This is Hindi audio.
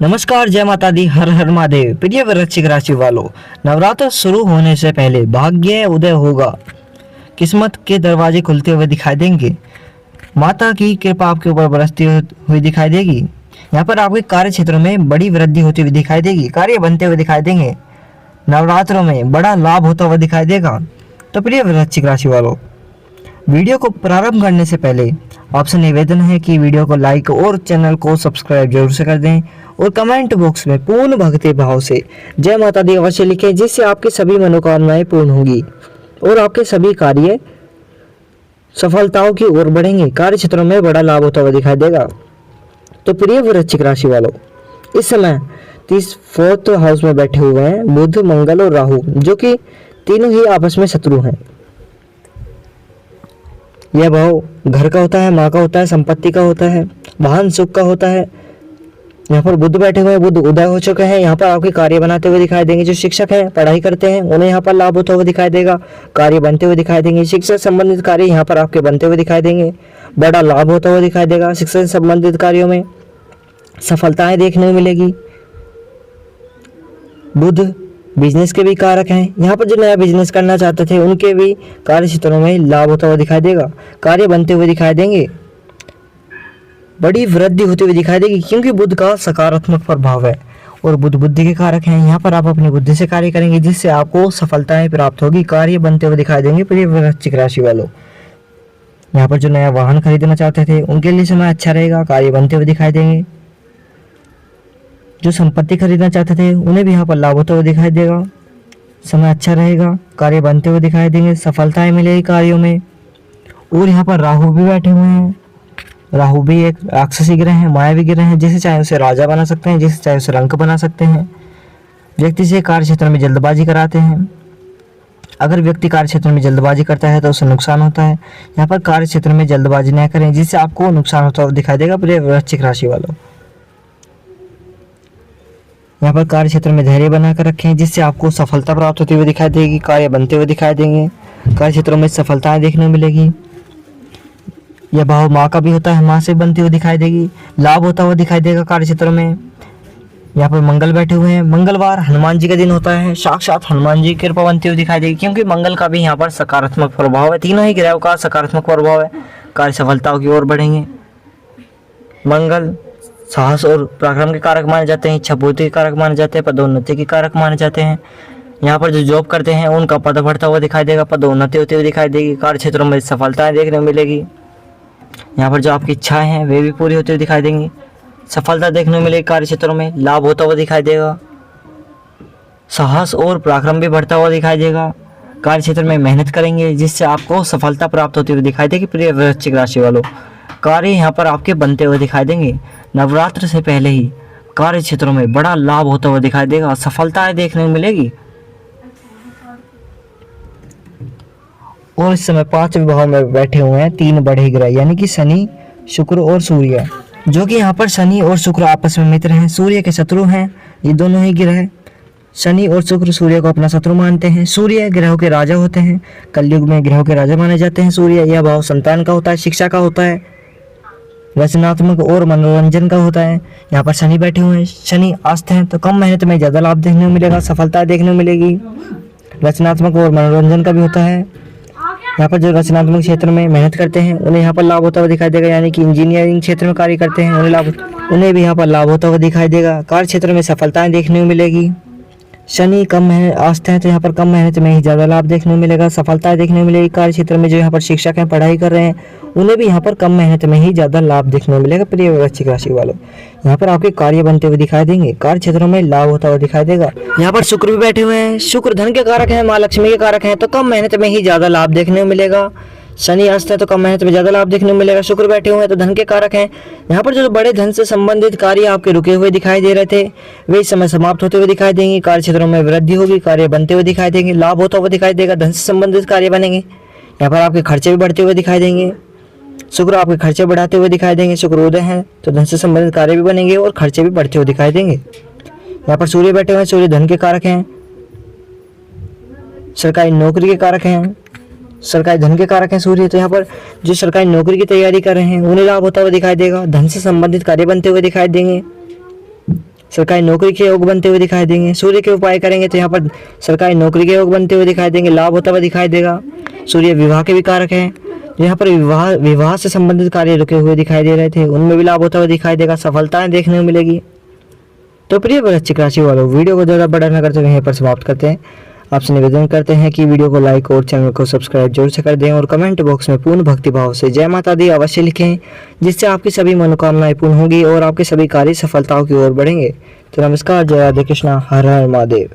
नमस्कार, जय माता दी, हर हर महादेव। प्रिय वृश्चिक राशि वालों, नवरात्र शुरू होने से पहले भाग्य उदय होगा। किस्मत के दरवाजे खुलते हुए दिखाई देंगे। माता की कृपा आपके ऊपर बरसती हुई दिखाई देगी। यहाँ पर आपके कार्य क्षेत्र में बड़ी वृद्धि होती हुई दिखाई देगी। कार्य बनते हुए दिखाई देंगे। नवरात्रों में बड़ा लाभ होता हुआ दिखाई देगा। तो प्रिय वृश्चिक राशि वालों, वीडियो को प्रारंभ करने से पहले आपसे निवेदन है कि वीडियो को लाइक और चैनल को सब्सक्राइब जरूर से कर दें और कमेंट बॉक्स में पूर्ण भक्ति भाव से जय माता दी अवश्य लिखें, जिससे आपकी सभी मनोकामनाएं पूर्ण होंगी और आपके सभी कार्य सफलताओं की ओर बढ़ेंगे। कार्य क्षेत्रों में बड़ा लाभ होता हुआ दिखाई देगा। तो प्रिय वृश्चिक राशि वालों, इस समय 4th हाउस में बैठे हुए हैं बुध, मंगल और राहु, जो कि तीनों ही आपस में शत्रु हैं। यह भाव घर का होता है, माँ का होता है, संपत्ति का होता है, वाहन सुख का होता है। यहाँ पर बुध बैठे हुए हैं, बुध उदय हो चुके हैं। यहाँ पर आपके कार्य बनाते हुए दिखाई देंगे। जो शिक्षक हैं, पढ़ाई करते हैं, उन्हें यहाँ पर लाभ होता हुआ दिखाई देगा। कार्य बनते हुए दिखाई देंगे। शिक्षा से संबंधित कार्य यहाँ पर आपके बनते हुए दिखाई देंगे। बड़ा लाभ होता हुआ दिखाई देगा। शिक्षा से संबंधित कार्यों में सफलताएं देखने को मिलेगी। बुध बिजनेस के भी कारक हैं। यहाँ पर जो नया बिजनेस करना चाहते थे, उनके भी कार्य क्षेत्रों में लाभ होता हुआ दिखाई देगा। कार्य बनते हुए दिखाई देंगे। बड़ी वृद्धि होती हुई दिखाई देगी, क्योंकि बुध का सकारात्मक प्रभाव है और बुध बुद्धि के कारक हैं। यहाँ पर आप अपनी बुद्धि से कार्य करेंगे, जिससे आपको सफलताएं प्राप्त होगी। कार्य बनते हुए दिखाई देंगे। प्रिय वृश्चिक राशि वालों, यहाँ पर जो नया वाहन खरीदना चाहते थे, उनके लिए समय अच्छा रहेगा। कार्य बनते हुए दिखाई देंगे। जो संपत्ति खरीदना चाहते थे, उन्हें भी यहाँ पर लाभ होता हुआ दिखाई देगा। समय अच्छा रहेगा। कार्य बनते हुए दिखाई देंगे। सफलताएं मिलेगी कार्यों में। और यहाँ पर राहु भी बैठे हुए हैं। राहु भी एक राक्षसी ग्रह है, मायावी ग्रह है। जिसे चाहे उसे राजा बना सकते हैं, जिसे चाहे उसे रंक बना सकते हैं। व्यक्ति से कार्य क्षेत्र में जल्दबाजी कराते हैं। अगर व्यक्ति कार्य क्षेत्र में जल्दबाजी करता है तो उसे नुकसान होता है। यहाँ पर कार्य क्षेत्र में जल्दबाजी न करें, जिससे आपको नुकसान होता हुआ दिखाई देगा। प्रिय वृश्चिक राशि वालों, यहाँ पर कार्य क्षेत्र में धैर्य बनाकर रखें, जिससे आपको सफलता प्राप्त होती हुई दिखाई देगी। कार्य बनते हुए दिखाई देंगे। कार्य क्षेत्रों में सफलताएं देखने को मिलेगी। यह भाव माँ का भी होता है, माँ से बनती हुई दिखाई देगी। लाभ होता हुआ दिखाई देगा कार्य क्षेत्रों में। यहाँ पर मंगल बैठे हुए हैं। मंगलवार हनुमान जी का दिन होता है। साक्षात हनुमान जी की कृपा बनती हुई दिखाई देगी, क्योंकि मंगल का भी यहाँ पर सकारात्मक प्रभाव है। तीनों ही ग्रहों का सकारात्मक प्रभाव है। कार्य सफलताओं की ओर बढ़ेंगे। मंगल साहस और पराक्रम के कारक माने जाते हैं। इच्छापूर्ति के कारक माने जाते हैं। पदोन्नति के कारक माने जाते हैं। यहाँ पर जो जॉब करते हैं, उनका पद बढ़ता हुआ दिखाई देगा। पदोन्नति होती हुई दिखाई देगी। कार्य क्षेत्रों में सफलताएं देखने को मिलेगी। यहाँ पर जो आपकी इच्छाएं हैं, वे भी पूरी होती हुई दिखाई देंगी। सफलता देखने को मिलेगी। कार्य क्षेत्रों में लाभ होता हुआ दिखाई देगा। साहस और पराक्रम भी बढ़ता हुआ दिखाई देगा। कार्य क्षेत्र में मेहनत करेंगे, जिससे आपको सफलता प्राप्त होती हुई दिखाई देगी। प्रिय वृश्चिक राशि वालों, कार्य यहाँ पर आपके बनते हुए दिखाई देंगे। नवरात्र से पहले ही कार्य क्षेत्रों में बड़ा लाभ होता हुआ दिखाई देगा। सफलताएं देखने को मिलेगी। और इस समय 5 विभाग में बैठे हुए हैं 3 बड़े ग्रह, यानी कि शनि, शुक्र और सूर्य, जो कि यहाँ पर शनि और शुक्र आपस में मित्र हैं। सूर्य के शत्रु हैं ये दोनों ही ग्रह। शनि और शुक्र सूर्य को अपना शत्रु मानते हैं। सूर्य ग्रहों के राजा होते हैं। कलयुग में ग्रहों के राजा माने जाते हैं सूर्य। यह भाव संतान का होता है, शिक्षा का होता है, रचनात्मक और मनोरंजन का होता है। यहाँ पर शनि बैठे हुए हैं। शनि अस्त हैं, तो कम मेहनत में ज़्यादा लाभ देखने को मिलेगा। सफलता देखने को मिलेगी। रचनात्मक और मनोरंजन का भी होता है। यहाँ पर जो रचनात्मक क्षेत्र में मेहनत करते हैं, उन्हें यहाँ पर लाभ होता हुआ दिखाई देगा। यानी कि इंजीनियरिंग क्षेत्र में कार्य करते हैं, उन्हें भी यहाँ पर लाभ होता हुआ दिखाई देगा। कार्य क्षेत्र में सफलताएं देखने को मिलेगी। शनि कम मेहनत आस्था है, तो यहाँ पर कम मेहनत में ही ज़्यादा लाभ देखने को मिलेगा। सफलताएं देखने को मिलेगी। कार्य क्षेत्र में जो यहाँ पर शिक्षक हैं, पढ़ाई कर रहे हैं, उन्हें भी यहाँ पर कम मेहनत में ही ज़्यादा लाभ देखने को मिलेगा। प्रिय वृश्चिक राशि वालों, यहाँ पर आपके कार्य बनते हुए दिखाई देंगे। कार्य क्षेत्रों में लाभ होता हुआ दिखाई देगा। यहाँ पर शुक्र भी बैठे हुए हैं। शुक्र धन के कारक हैं, माँ लक्ष्मी के कारक हैं, तो कम मेहनत में ही ज़्यादा लाभ देखने को मिलेगा। शनि अस्त है, तो कम मेहनत में ज़्यादा लाभ देखने को मिलेगा। शुक्र बैठे हुए हैं, तो धन के कारक हैं। यहाँ पर जो बड़े धन से संबंधित कार्य आपके रुके हुए दिखाई दे रहे थे, वे इस समय समाप्त होते हुए दिखाई देंगे। कार्य क्षेत्रों में वृद्धि होगी। कार्य बनते हुए दिखाई देंगे। लाभ होता हुआ दिखाई देगा। धन से संबंधित कार्य बनेंगे। यहाँ पर आपके खर्चे भी बढ़ते हुए दिखाई देंगे। शुक्र आपके खर्चे बढ़ाते हुए दिखाई देंगे। शुक्र उदय हैं, तो धन से संबंधित कार्य भी बनेंगे और खर्चे भी बढ़ते हुए दिखाई देंगे। यहाँ पर सूर्य बैठे हुए हैं। सूर्य धन के कारक हैं, सरकारी नौकरी के कारक हैं, सरकारी धन के कारक हैं सूर्य। तो यहाँ पर जो सरकारी नौकरी की तैयारी कर रहे हैं, उन्हें लाभ होता हुआ दिखाई देगा। धन से संबंधित कार्य बनते हुए दिखाई देंगे। सरकारी नौकरी के योग बनते हुए दिखाई देंगे। सूर्य के उपाय करेंगे तो यहाँ पर सरकारी नौकरी के योग बनते हुए दिखाई देंगे, लाभ होता हुआ दिखाई देगा। सूर्य विवाह के भी कारक हैं, यहाँ पर विवाह से संबंधित कार्य रुके हुए दिखाई दे रहे थे, उनमें भी लाभ होता हुआ दिखाई देगा, सफलताएं देखने को मिलेगी। तो प्रिय वृश्चिक राशि वालों, वीडियो को ज़्यादा बड़ा न करते हुए यहीं पर समाप्त करते हैं। आपसे निवेदन करते हैं कि वीडियो को लाइक और चैनल को सब्सक्राइब जरूर से कर दें और कमेंट बॉक्स में पूर्ण भक्ति भाव से जय माता दी अवश्य लिखें, जिससे आपकी सभी मनोकामनाएं पूर्ण होंगी और आपके सभी कार्य सफलताओं की ओर बढ़ेंगे। तो नमस्कार, जय राधे कृष्णा, हर हर महादेव।